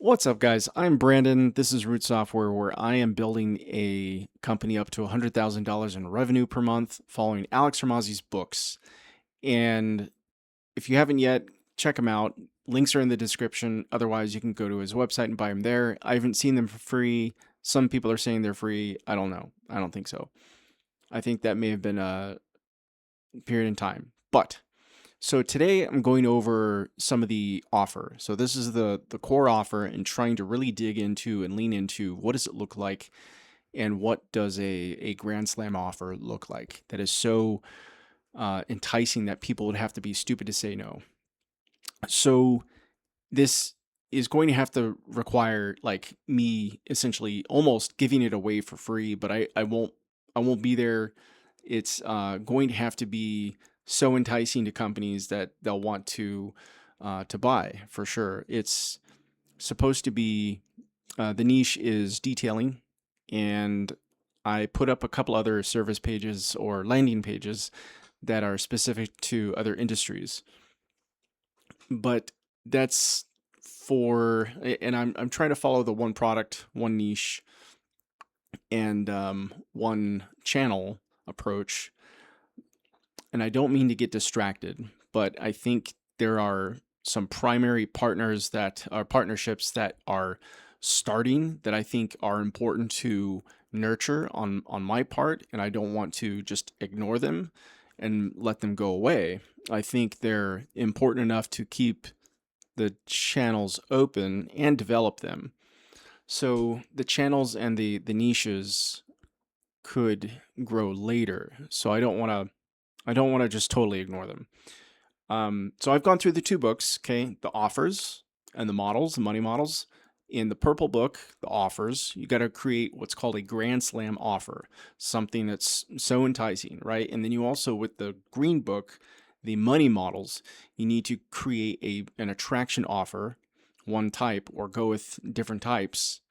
What's up, guys? I'm Brandon. This is Root Software, where I am building a company up to $100,000 in revenue per month following Alex Hormozi's books. And if you haven't yet, check them out. Links are in the description. Otherwise, you can go to his website and buy them there. I haven't seen them for free. Some people are saying they're free. I don't know. I don't think so. I think that may have been a period in time. So today I'm going over some of the offer. So this is the core offer and trying to really dig into and lean into what does it look like and what does a Grand Slam offer look like that is so enticing that people would have to be stupid to say no. So this is going to have to require like me essentially almost giving it away for free, but I won't be there. It's going to have to be so enticing to companies that they'll want to buy for sure. It's supposed to be the niche is detailing, and I put up a couple other service pages or landing pages that are specific to other industries. But that's for, and I'm trying to follow the one product, one niche, and one channel approach. And I don't mean to get distracted, but I think there are some primary partners that are partnerships that are starting that I think are important to nurture on my part, and I don't want to just ignore them and let them go away. I think they're important enough to keep the channels open and develop them. So the channels and the niches could grow later. So I don't want to just totally ignore them. So I've gone through the two books, okay, the offers and the models, the money models. In the purple book, the offers, you got to create what's called a Grand Slam offer, something that's so enticing, right? And then you also, with the green book, the money models, you need to create an attraction offer, one type, or go with different types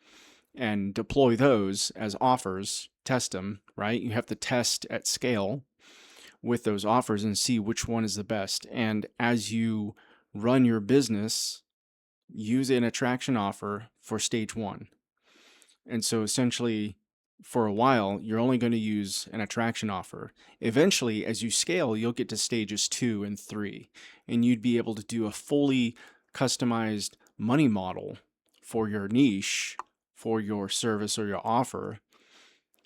and deploy those as offers, test them, right? You have to test at scale with those offers and see which one is the best. And as you run your business, use an attraction offer for stage one. And so essentially, for a while, you're only going to use an attraction offer. Eventually, as you scale, you'll get to stages 2 and 3, and you'd be able to do a fully customized money model for your niche, for your service or your offer.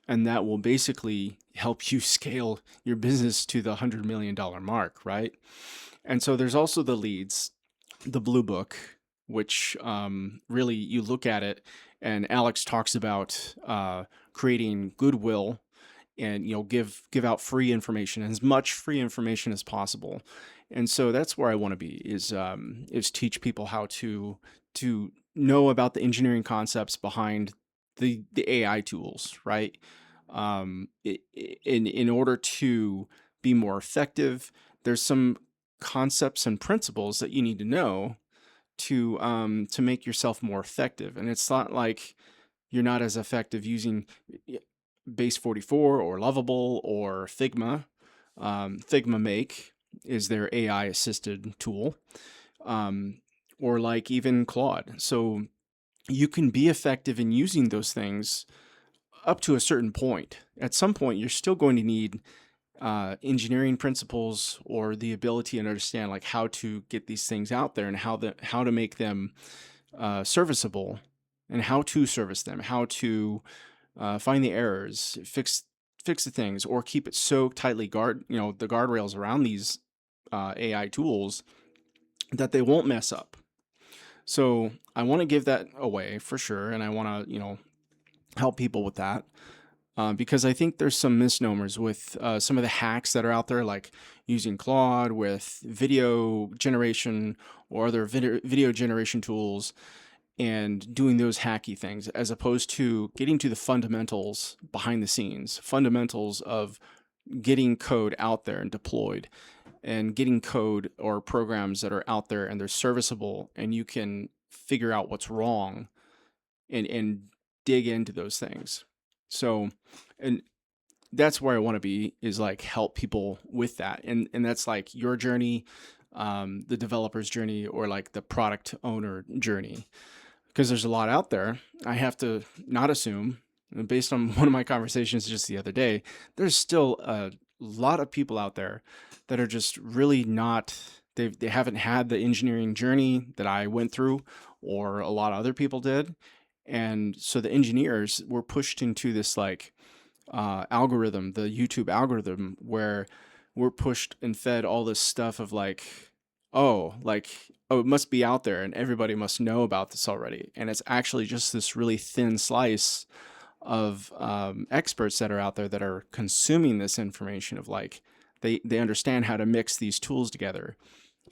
And that will basically help you scale your business to the $100 million mark, right? And so there's also the leads, the blue book, which really you look at it, and Alex talks about creating goodwill and give out free information, as much free information as possible. And so that's where I want to be is teach people how to know about the engineering concepts behind the AI tools, right? In order to be more effective, there's some concepts and principles that you need to know to make yourself more effective. And it's not like you're not as effective using Base 44 or Lovable or Figma. Figma Make is their AI assisted tool, or like even Claude. So you can be effective in using those things up to a certain point. At some point, you're still going to need engineering principles or the ability to understand like how to get these things out there and how to make them serviceable and how to service them, how to find the errors, fix the things, or keep it so tightly the guardrails around these AI tools that they won't mess up. So I want to give that away for sure, and I want to help people with that. Because I think there's some misnomers with some of the hacks that are out there, like using Claude with video generation or other video generation tools and doing those hacky things, as opposed to getting to the fundamentals behind the scenes, fundamentals of getting code out there and deployed, and getting code or programs that are out there and they're serviceable and you can figure out what's wrong and dig into those things. So, and that's where I want to be, is like help people with that. And that's like your journey, the developer's journey, or like the product owner journey. because there's a lot out there. I have to not assume, and based on one of my conversations just the other day, there's still a lot of people out there that are just really not, they haven't had the engineering journey that I went through or a lot of other people did. And so the engineers were pushed into this like algorithm, the YouTube algorithm, where we're pushed and fed all this stuff of like, oh, like, oh, it must be out there and everybody must know about this already. And it's actually just this really thin slice of experts that are out there that are consuming this information of like, they understand how to mix these tools together.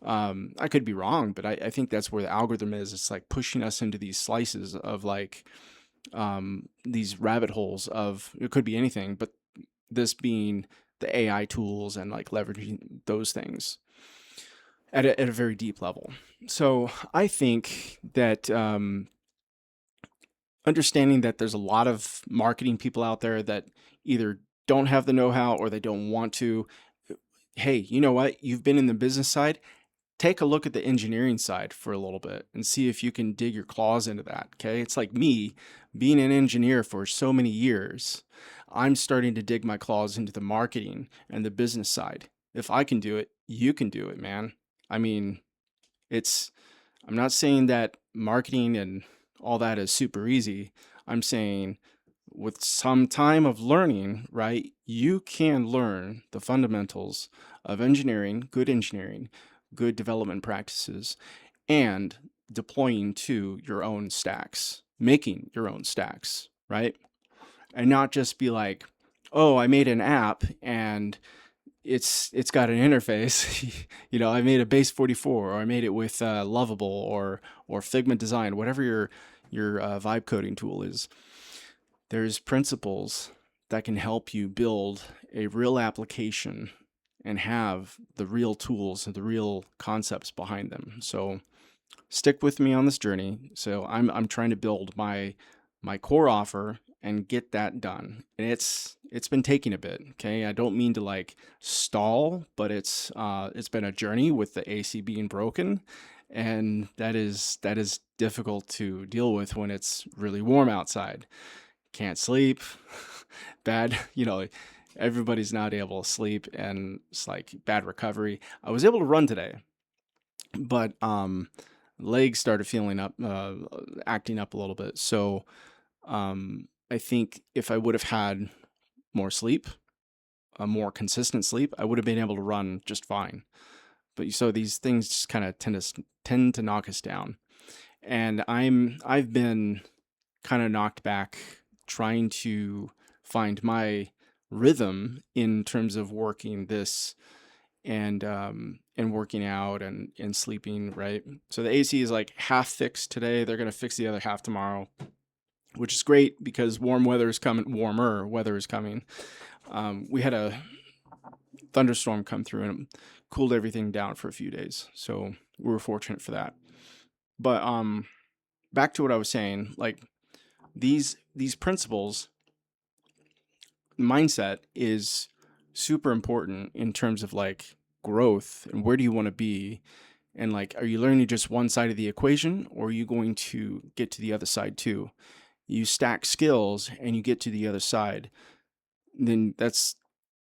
I could be wrong, but I think that's where the algorithm is. It's like pushing us into these slices of like these rabbit holes of, it could be anything, but this being the AI tools and like leveraging those things at a very deep level. So I think that understanding that there's a lot of marketing people out there that either don't have the know-how or they don't want to. Hey, you know what? You've been in the business side. Take a look at the engineering side for a little bit and see if you can dig your claws into that. Okay. It's like me being an engineer for so many years. I'm starting to dig my claws into the marketing and the business side. If I can do it, you can do it, man. I mean, it's, I'm not saying that marketing and all that is super easy. I'm saying with some time of learning, right, you can learn the fundamentals of engineering, good development practices, and deploying to your own stacks, making your own stacks, right? And not just be like, oh, I made an app and it's got an interface. You know, I made a base 44, or I made it with Lovable or Figma Design, whatever your vibe coding tool is. There's principles that can help you build a real application and have the real tools and the real concepts behind them. So stick with me on this journey. So I'm trying to build my core offer and get that done. And it's been taking a bit. Okay. I don't mean to like stall, but it's been a journey with the AC being broken. And that is difficult to deal with when it's really warm outside. Can't sleep, bad, you know, everybody's not able to sleep and it's like bad recovery. I was able to run today, but legs started feeling up, acting up a little bit. So I think if I would have had more sleep, a more consistent sleep, I would have been able to run just fine. But so these things just kind of tend to knock us down. And I've been kind of knocked back trying to find my rhythm in terms of working this and working out and sleeping, right? So the AC is like half fixed today. They're going to fix the other half tomorrow, which is great because warmer weather is coming. We had a thunderstorm come through and cooled everything down for a few days. So we were fortunate for that. But back to what I was saying, like these principles, mindset is super important in terms of like growth and where do you want to be, and like, are you learning just one side of the equation or are you going to get to the other side too? You stack skills and you get to the other side, then that's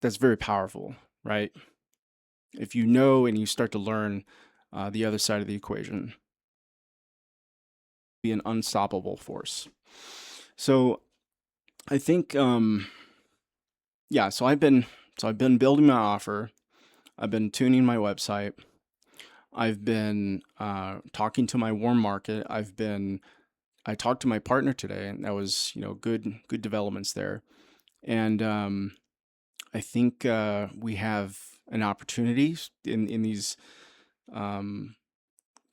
very powerful, right? If you know and you start to learn the other side of the equation, be an unstoppable force. So I think yeah, so I've been building my offer. I've been tuning my website. I've been talking to my warm market. I talked to my partner today, and that was, you know, good developments there. And I think we have an opportunity in these kind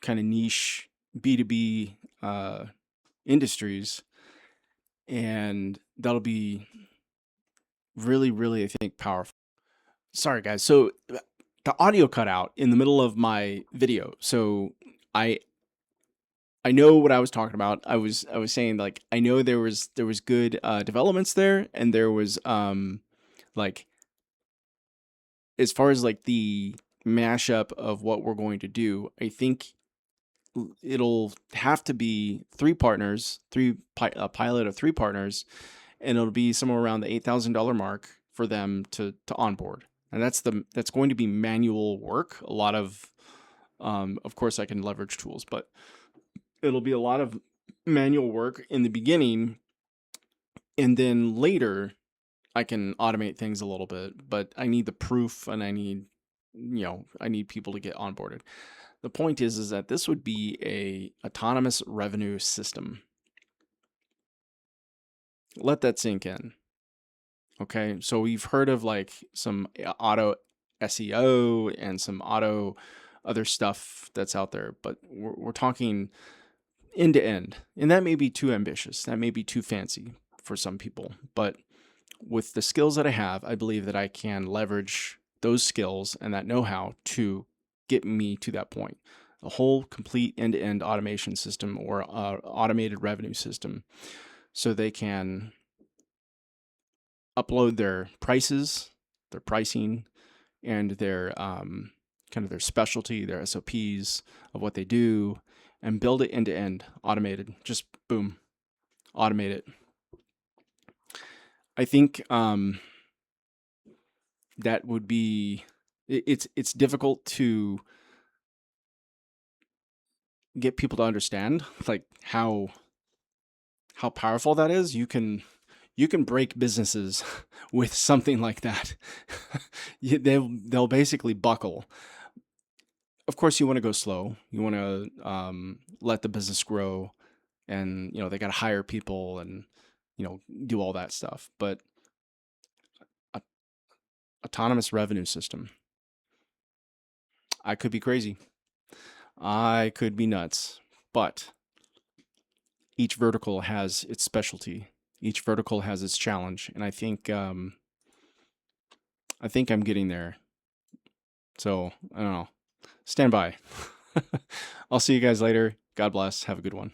of niche B2B industries, and that'll be really, really, I think, powerful. Sorry, guys. So the audio cut out in the middle of my video. So I know what I was talking about. I was saying like I know there was good developments there, and there was like as far as like the mashup of what we're going to do, I think it'll have to be three partners, a pilot of three partners, and it'll be somewhere around the $8,000 mark for them to onboard. And that's going to be manual work. A lot of course, I can leverage tools, but it'll be a lot of manual work in the beginning, and then later I can automate things a little bit. But I need the proof, and I need people to get onboarded. The point is that this would be a autonomous revenue system. Let that sink in. Okay, so we've heard of like some auto SEO and some auto other stuff that's out there, but we're talking end to end, and that may be too ambitious. That may be too fancy for some people, but with the skills that I have, I believe that I can leverage those skills and that know-how to get me to that point. A whole complete end-to-end automation system, or automated revenue system, so they can upload their prices, their pricing, and their kind of their specialty, their SOPs of what they do, and build it end-to-end, automated. Just boom, automate it. I think that would be, it's difficult to get people to understand like how powerful that is. You can break businesses with something like that. They'll basically buckle. Of course, you want to go slow. You want to let the business grow, and they got to hire people and do all that stuff. But autonomous revenue system, I could be crazy. I could be nuts, but each vertical has its specialty. Each vertical has its challenge, and I think I'm getting there. So I don't know. Stand by. I'll see you guys later. God bless. Have a good one.